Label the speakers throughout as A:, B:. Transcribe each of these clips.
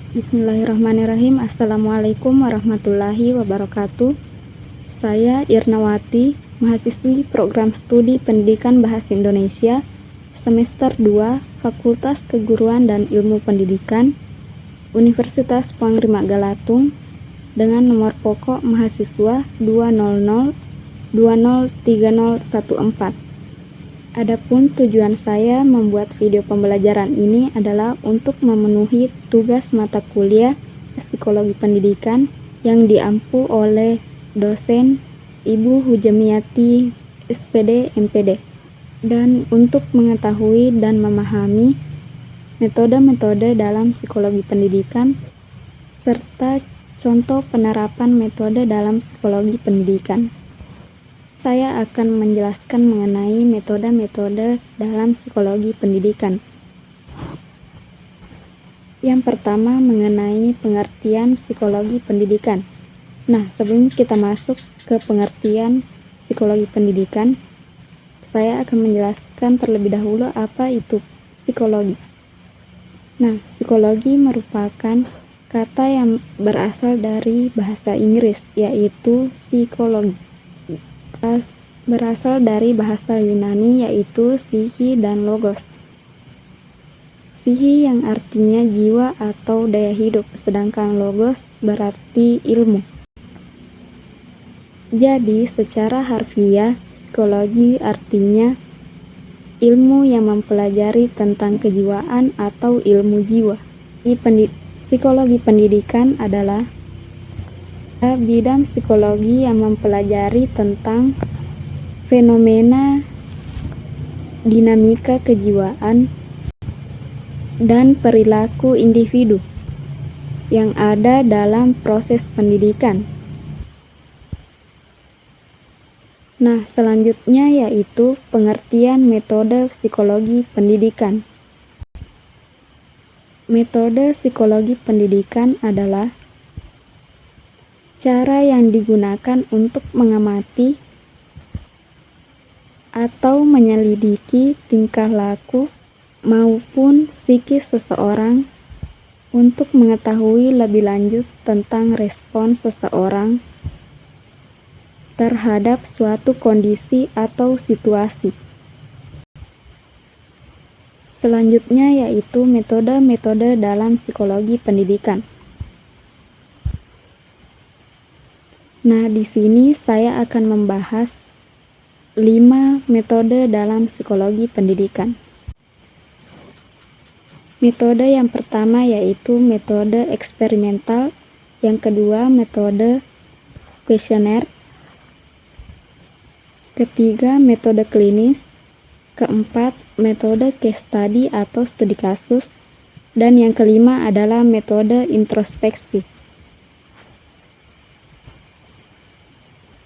A: Bismillahirrahmanirrahim. Assalamualaikum warahmatullahi wabarakatuh. Saya Irnawati, mahasiswi Program Studi Pendidikan Bahasa Indonesia, semester 2, Fakultas Keguruan dan Ilmu Pendidikan, Universitas Pangrima Galatung, dengan nomor pokok mahasiswa 200203014. Adapun tujuan saya membuat video pembelajaran ini adalah untuk memenuhi tugas mata kuliah Psikologi Pendidikan yang diampu oleh dosen Ibu Hujemiati SPD MPD, dan untuk mengetahui dan memahami metode-metode dalam psikologi pendidikan serta contoh penerapan metode dalam psikologi pendidikan. Saya akan menjelaskan mengenai metode-metode dalam psikologi pendidikan. Yang pertama, mengenai pengertian psikologi pendidikan. Nah, sebelum kita masuk ke pengertian psikologi pendidikan, saya akan menjelaskan terlebih dahulu apa itu psikologi. Nah, psikologi merupakan kata yang berasal dari bahasa Inggris, yaitu psikologi. Berasal dari bahasa Yunani, yaitu psihi dan logos. Psihi yang artinya jiwa atau daya hidup, sedangkan logos berarti ilmu. Jadi secara harfiah, psikologi artinya ilmu yang mempelajari tentang kejiwaan atau ilmu jiwa. Psikologi pendidikan adalah bidang psikologi yang mempelajari tentang fenomena dinamika kejiwaan dan perilaku individu yang ada dalam proses pendidikan. Nah, selanjutnya yaitu pengertian metode psikologi pendidikan. Metode psikologi pendidikan adalah cara yang digunakan untuk mengamati atau menyelidiki tingkah laku maupun psikis seseorang untuk mengetahui lebih lanjut tentang respon seseorang terhadap suatu kondisi atau situasi. Selanjutnya yaitu metode-metode dalam psikologi pendidikan. Nah, di sini saya akan membahas 5 metode dalam psikologi pendidikan. Metode yang pertama yaitu metode eksperimental, yang kedua metode kuesioner, ketiga metode klinis, keempat metode case study atau studi kasus, dan yang kelima adalah metode introspeksi.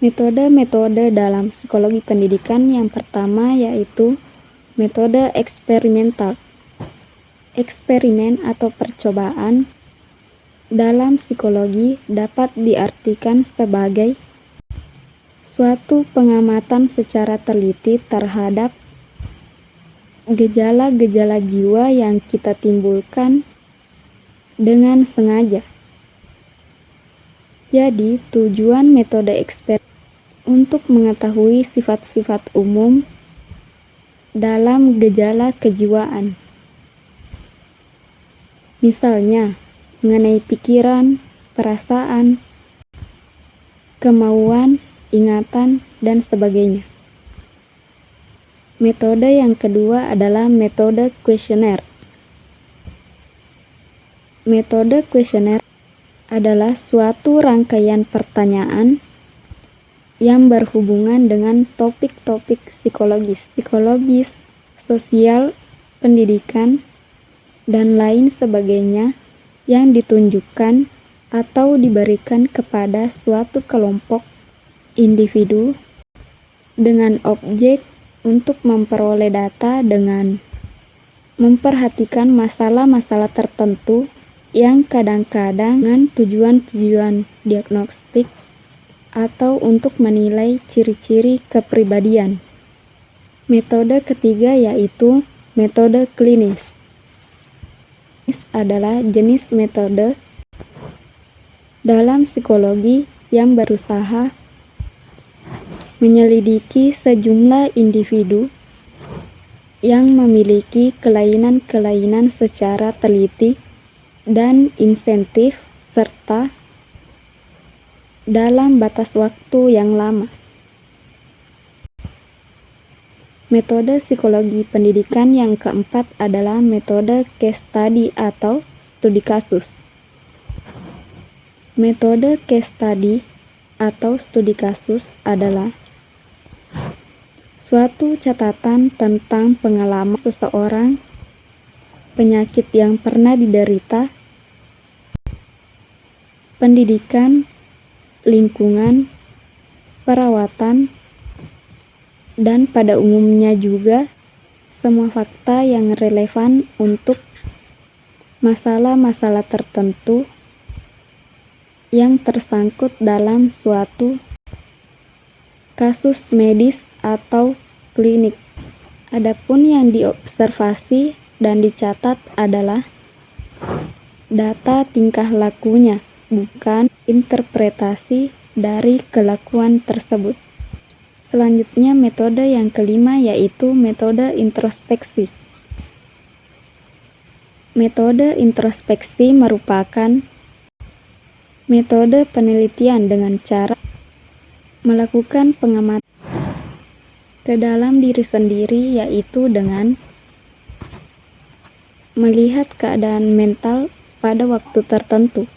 A: Metode-metode dalam psikologi pendidikan yang pertama yaitu metode eksperimental. Eksperimen atau percobaan dalam psikologi dapat diartikan sebagai suatu pengamatan secara teliti terhadap gejala-gejala jiwa yang kita timbulkan dengan sengaja. Jadi, tujuan metode eksperimen untuk mengetahui sifat-sifat umum dalam gejala kejiwaan. Misalnya, mengenai pikiran, perasaan, kemauan, ingatan, dan sebagainya. Metode yang kedua adalah metode kuesioner. Metode kuesioner adalah suatu rangkaian pertanyaan yang berhubungan dengan topik-topik psikologis, sosial, pendidikan, dan lain sebagainya yang ditunjukkan atau diberikan kepada suatu kelompok individu dengan objek untuk memperoleh data dengan memperhatikan masalah-masalah tertentu yang kadang-kadang dengan tujuan-tujuan diagnostik atau untuk menilai ciri-ciri kepribadian. Metode ketiga yaitu metode klinis. adalah jenis metode dalam psikologi yang berusaha menyelidiki sejumlah individu yang memiliki kelainan-kelainan secara teliti dan insentif serta dalam batas waktu yang lama. Metode psikologi pendidikan yang keempat adalah metode case study atau studi kasus. Metode case study atau studi kasus adalah suatu catatan tentang pengalaman seseorang, penyakit yang pernah diderita, pendidikan, lingkungan, perawatan, dan pada umumnya juga semua fakta yang relevan untuk masalah-masalah tertentu yang tersangkut dalam suatu kasus medis atau klinik. Adapun yang diobservasi dan dicatat adalah data tingkah lakunya, bukan interpretasi dari kelakuan tersebut. Selanjutnya metode yang kelima yaitu metode introspeksi. Metode introspeksi merupakan metode penelitian dengan cara melakukan pengamatan ke dalam diri sendiri, yaitu dengan melihat keadaan mental pada waktu tertentu.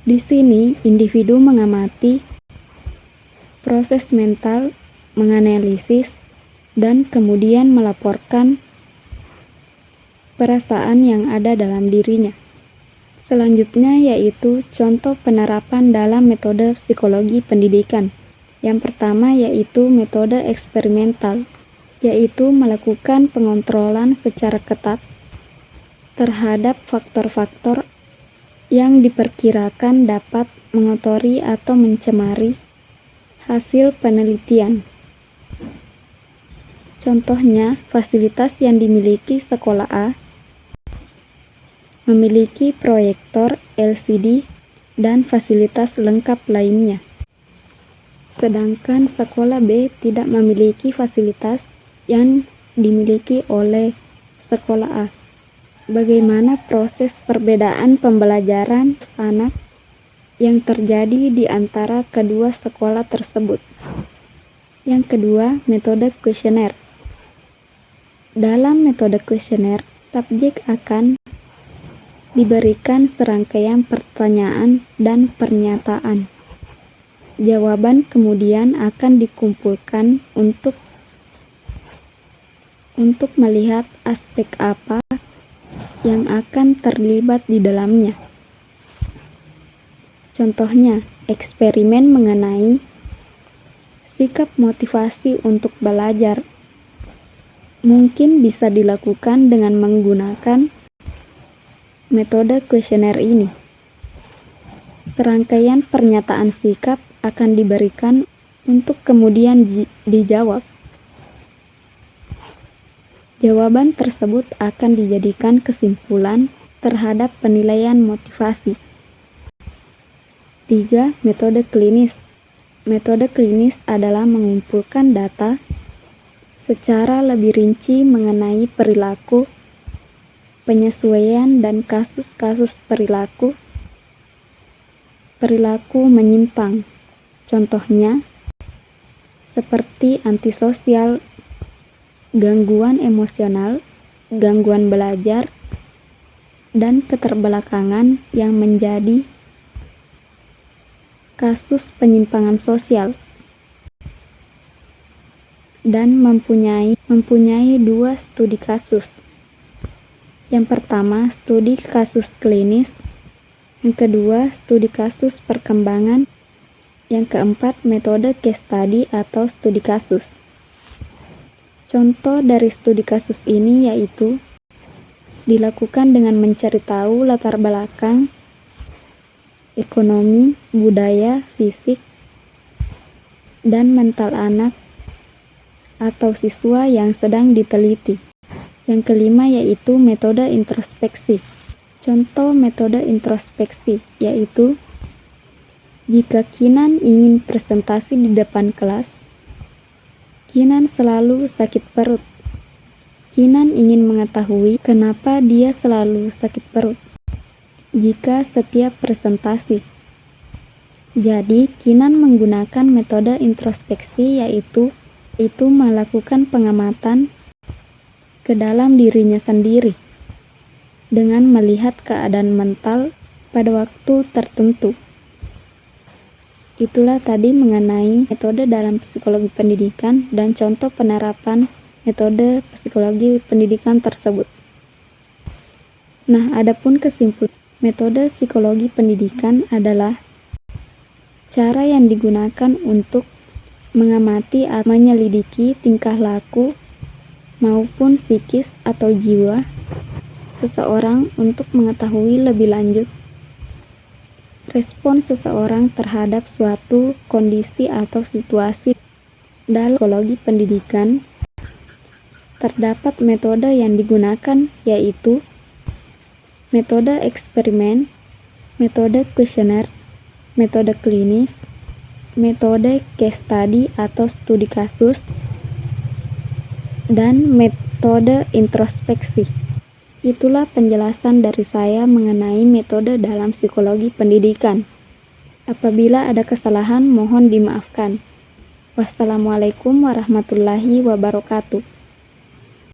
A: Di sini, individu mengamati proses mental, menganalisis, dan kemudian melaporkan perasaan yang ada dalam dirinya. Selanjutnya yaitu contoh penerapan dalam metode psikologi pendidikan. Yang pertama yaitu metode eksperimental, yaitu melakukan pengontrolan secara ketat terhadap faktor-faktor yang diperkirakan dapat mengotori atau mencemari hasil penelitian. Contohnya, fasilitas yang dimiliki sekolah A memiliki proyektor LCD dan fasilitas lengkap lainnya. Sedangkan sekolah B tidak memiliki fasilitas yang dimiliki oleh sekolah A. Bagaimana proses perbedaan pembelajaran anak yang terjadi di antara kedua sekolah tersebut? Yang kedua, metode kuesioner. Dalam metode kuesioner, subjek akan diberikan serangkaian pertanyaan dan pernyataan. Jawaban kemudian akan dikumpulkan untuk melihat aspek apa yang akan terlibat di dalamnya. Contohnya, eksperimen mengenai sikap motivasi untuk belajar mungkin bisa dilakukan dengan menggunakan metode kuesioner ini. Serangkaian pernyataan sikap akan diberikan untuk kemudian dijawab. Jawaban tersebut akan dijadikan kesimpulan terhadap penilaian motivasi. 3. Metode klinis. Metode klinis adalah mengumpulkan data secara lebih rinci mengenai perilaku, penyesuaian dan kasus-kasus perilaku menyimpang. Contohnya, seperti antisosial, gangguan emosional, gangguan belajar, dan keterbelakangan yang menjadi kasus penyimpangan sosial. Dan mempunyai 2 studi kasus. Yang pertama, studi kasus klinis. Yang kedua, studi kasus perkembangan. Yang keempat, metode case study atau studi kasus. Contoh dari studi kasus ini yaitu dilakukan dengan mencari tahu latar belakang, ekonomi, budaya, fisik, dan mental anak atau siswa yang sedang diteliti. Yang kelima yaitu metode introspeksi. Contoh metode introspeksi, yaitu jika Kinan ingin presentasi di depan kelas, Kinan selalu sakit perut. Kinan ingin mengetahui kenapa dia selalu sakit perut jika setiap presentasi. Jadi, Kinan menggunakan metode introspeksi, yaitu melakukan pengamatan ke dalam dirinya sendiri dengan melihat keadaan mental pada waktu tertentu. Itulah tadi mengenai metode dalam psikologi pendidikan dan contoh penerapan metode psikologi pendidikan tersebut. Nah, adapun kesimpulan, metode psikologi pendidikan adalah cara yang digunakan untuk mengamati atau menyelidiki tingkah laku maupun psikis atau jiwa seseorang untuk mengetahui lebih lanjut respon seseorang terhadap suatu kondisi atau situasi. Dalam psikologi pendidikan, terdapat metode yang digunakan, yaitu metode eksperimen, metode kuesioner, metode klinis, metode case study atau studi kasus, dan metode introspeksi. Itulah penjelasan dari saya mengenai metode dalam psikologi pendidikan. Apabila ada kesalahan, mohon dimaafkan. Wassalamualaikum warahmatullahi wabarakatuh.